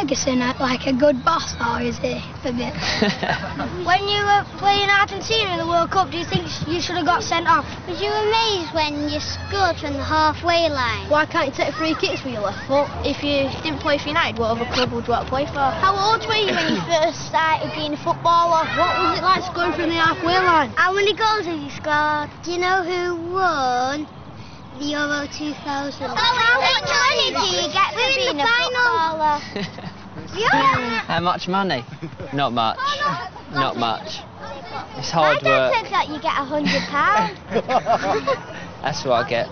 Ferguson like a good boss, or is he a bit? When you were playing Argentina in the World Cup, do you think you should have got sent off? Was you amazed when you scored from the halfway line? Why can't you take free kicks with your left foot? If you didn't play for United, what other club would you want to play for? How old were you when you first started being a footballer? What was it like scoring from the halfway line? How many goals have you scored? Do you know who won the Euro 2000? How much money do you get for being a footballer? How much money? Not much. Not much. It's hard work. My dad said that you get £100. That's what I get.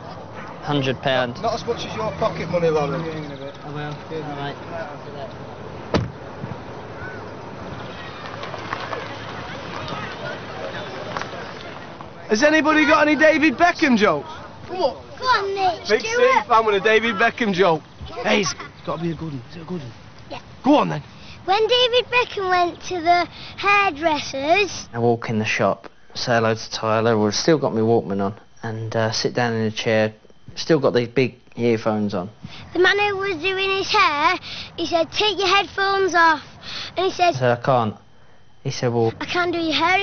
£100. Not as much as your pocket money, Lauren. I will. Alright. Has anybody got any David Beckham jokes? Come on. Go on, Mitch. Big Steve fan with a David Beckham joke. Hey, it's got to be a good one. Is it a good one? Yeah. Go on then. When David Beckham went to the hairdressers... I walk in the shop, say hello to Tyler, we've still got my Walkman on, and sit down in a chair, still got these big earphones on. The man who was doing his hair, he said, take your headphones off. And he said... I said, I can't. He said, well... I can't do your hair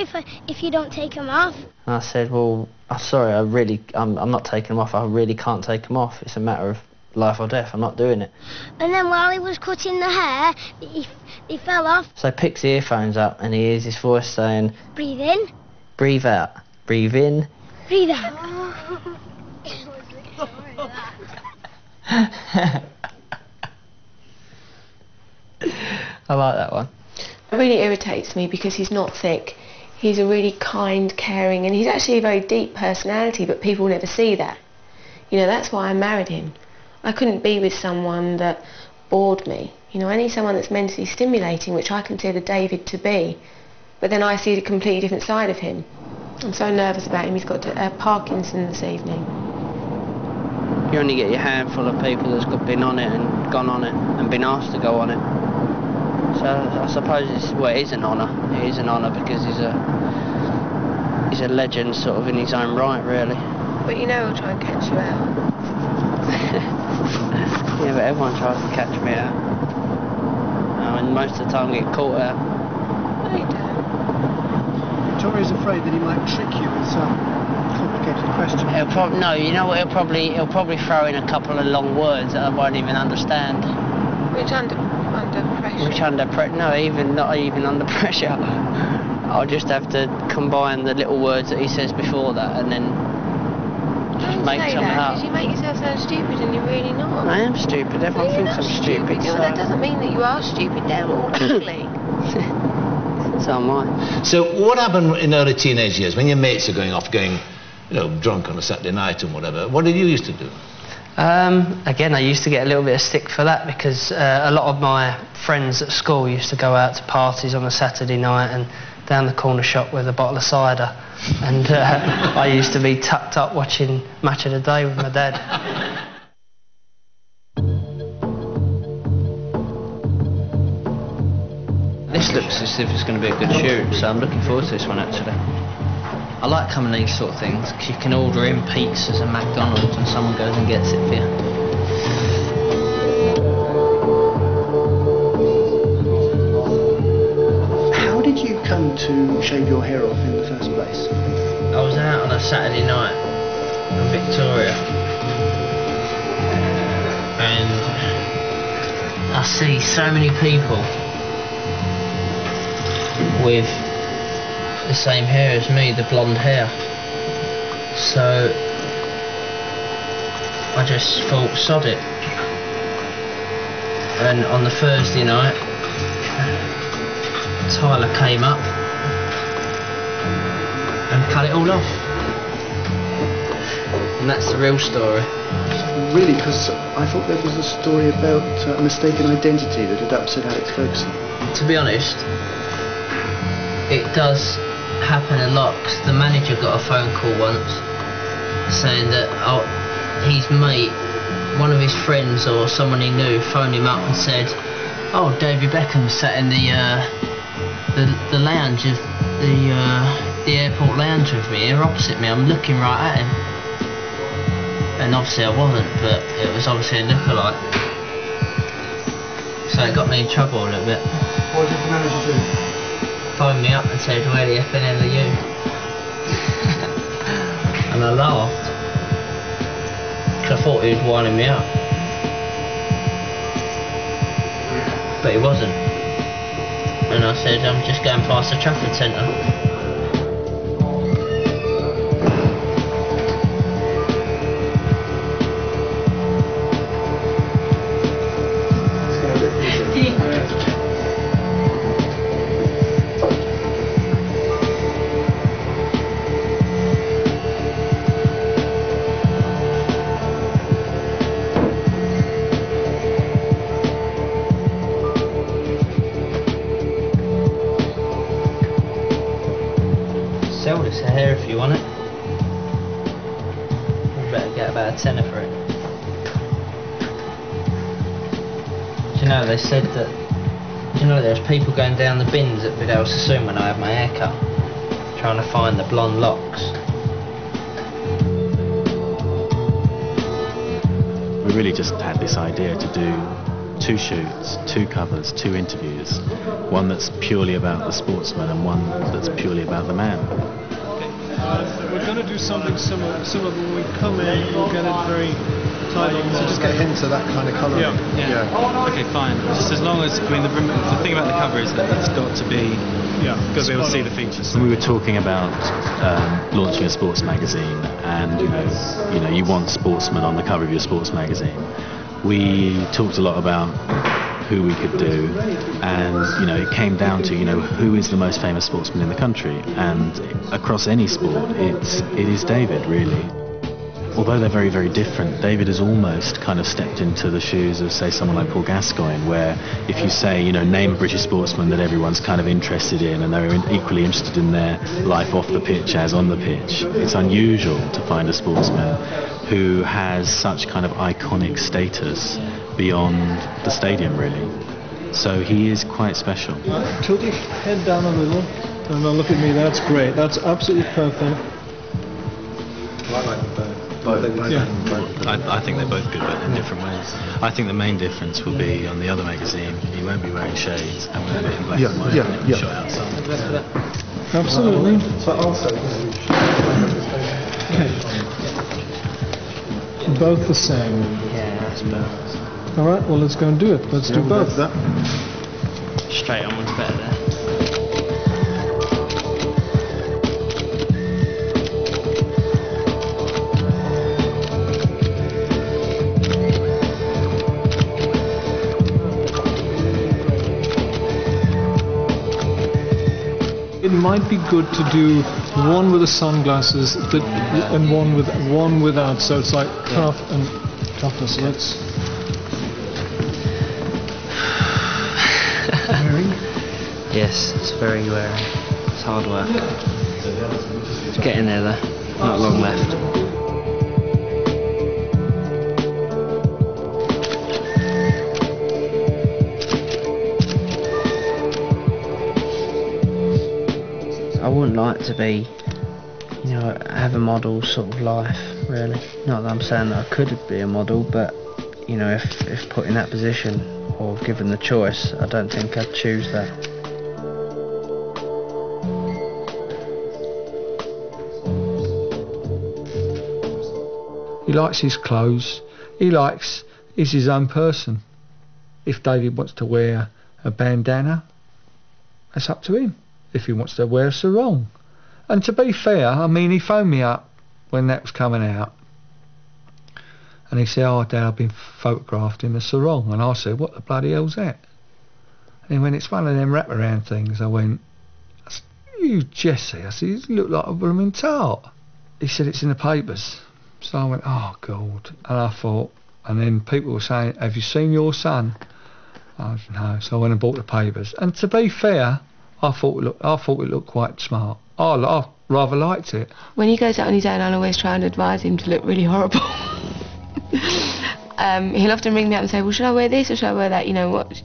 if you don't take them off. And I said, well, I'm sorry, I'm not taking them off, I really can't take them off. It's a matter of life or death, I'm not doing it. And then while he was cutting the hair, he fell off. So he picks the earphones up and he hears his voice saying... Breathe in. Breathe out. Breathe in. Breathe out. I like that one. It really irritates me because he's not thick. He's a really kind, caring, and he's actually a very deep personality, but people never see that. You know, that's why I married him. I couldn't be with someone that bored me. You know, I need someone that's mentally stimulating, which I consider David to be. But then I see the completely different side of him. I'm so nervous about him. He's got Parkinson's this evening. You only get your handful of people that's been on it and gone on it and been asked to go on it. So I suppose it is an honour. It is an honour because he's a legend sort of in his own right, really. But you know he'll try and catch you out. Yeah, but everyone tries to catch me out. And most of the time I get caught out. No, you don't. Victoria's afraid that he might trick you with some complicated question. No, you know what? He'll probably throw in a couple of long words that I won't even understand. Which under pressure? Which not even under pressure. I'll just have to combine the little words that he says before that and then just make something up. Because you make yourself sound stupid and you're really not. I am stupid. Everyone thinks I'm stupid. Yeah, So that doesn't mean that you are stupid. They're all ugly. So am I. So what happened in early teenage years when your mates are going off, you know, drunk on a Saturday night and whatever? What did you used to do? Again, I used to get a little bit of stick for that because a lot of my friends at school used to go out to parties on a Saturday night and down the corner shop with a bottle of cider, and I used to be tucked up watching Match of the Day with my dad. This looks as if it's going to be a good shoot, so I'm looking forward to this one actually. I like coming to these sort of things because you can order in pizzas and McDonald's and someone goes and gets it for you. How did you come to shave your hair off in the first place? I was out on a Saturday night in Victoria and I see so many people with the same hair as me, the blonde hair. So I just thought, sod it. And on the Thursday night, Tyler came up and cut it all off. And that's the real story. Really, because I thought there was a story about mistaken identity that had upset Alex Ferguson. To be honest, it does happen a lot, because the manager got a phone call once saying that his mate, one of his friends or someone he knew, phoned him up and said, oh, David Beckham sat in the lounge of the airport lounge with me, here opposite me, I'm looking right at him. And obviously I wasn't, but it was obviously a lookalike. So it got me in trouble a little bit. What did the manager do? Phoned me up and said, "Where the effing hell are you?" And I laughed. Because I thought he was winding me up. But he wasn't. And I said, "I'm just going past the Trafford Centre." Sell this hair if you want it. You better get about a tenner for it. Do you know they said that? Do you know there's people going down the bins at Vidal Sassoon when I had my hair cut, trying to find the blonde locks. We really just had this idea to do 2 shoots, 2 covers, 2 interviews, one that's purely about the sportsman and one that's purely about the man. We're going to do something similar, but when we come in, we'll get it very tight on. So just get hints of that kind of colour. Yeah. Okay, fine. Just as long as, I mean, the thing about the cover is that it's got to be, got to be able to see the features. We were talking about launching a sports magazine, and you know, you want sportsmen on the cover of your sports magazine. We talked a lot about who we could do, and it came down to who is the most famous sportsman in the country, and across any sport it is David, really. Although they're very, very different, David has almost kind of stepped into the shoes of, say, someone like Paul Gascoigne, where if you say, name a British sportsman that everyone's kind of interested in, and they're equally interested in their life off the pitch as on the pitch, it's unusual to find a sportsman who has such kind of iconic status beyond the stadium, really. So he is quite special. Tilt your head down a little, and now look at me. That's great. That's absolutely perfect. I like them both. I think they're both good, but in different ways. I think the main difference will be on the other magazine, he won't be wearing shades and we'll be in black and white shot outside. Absolutely. Okay. Both the same. Yeah, that's perfect. All right. Well, let's go and do it. Let's do both. Straight on one's better there. It might be good to do one with the sunglasses and one without, so it's like cuff and toughness. Let's. Wearing? Yes, it's very wearing. It's hard work. It's getting there though. Not long left. I wouldn't like to be, have a model sort of life, really. Not that I'm saying that I could be a model, but, if put in that position or given the choice, I don't think I'd choose that. He likes his clothes. He's his own person. If David wants to wear a bandana, that's up to him. If he wants to wear a sarong. And to be fair, he phoned me up when that was coming out, and he said, "Oh, Dad, I've been photographed in a sarong." And I said, "What the bloody hell's that?" And he went, "It's one of them wraparound things." I went, "You Jesse," I said, "you look like a blooming tart." He said, "It's in the papers." So I went, "Oh God." And I thought, and then people were saying, "Have you seen your son?" I said, "No." So I went and bought the papers, and to be fair, I thought it looked quite smart. I rather liked it. When he goes out on his own, I'll always try and advise him to look really horrible. He'll often ring me up and say, "Well, should I wear this or should I wear that? What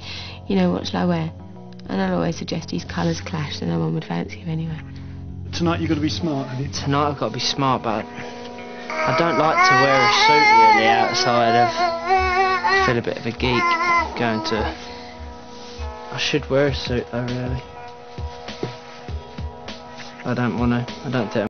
should I wear?" And I'll always suggest his colours clash, so no one would fancy him anyway. Tonight you've got to be smart, have you? Tonight I've got to be smart, but I don't like to wear a suit really outside of. I feel a bit of a geek going to I should wear a suit though, really. I don't think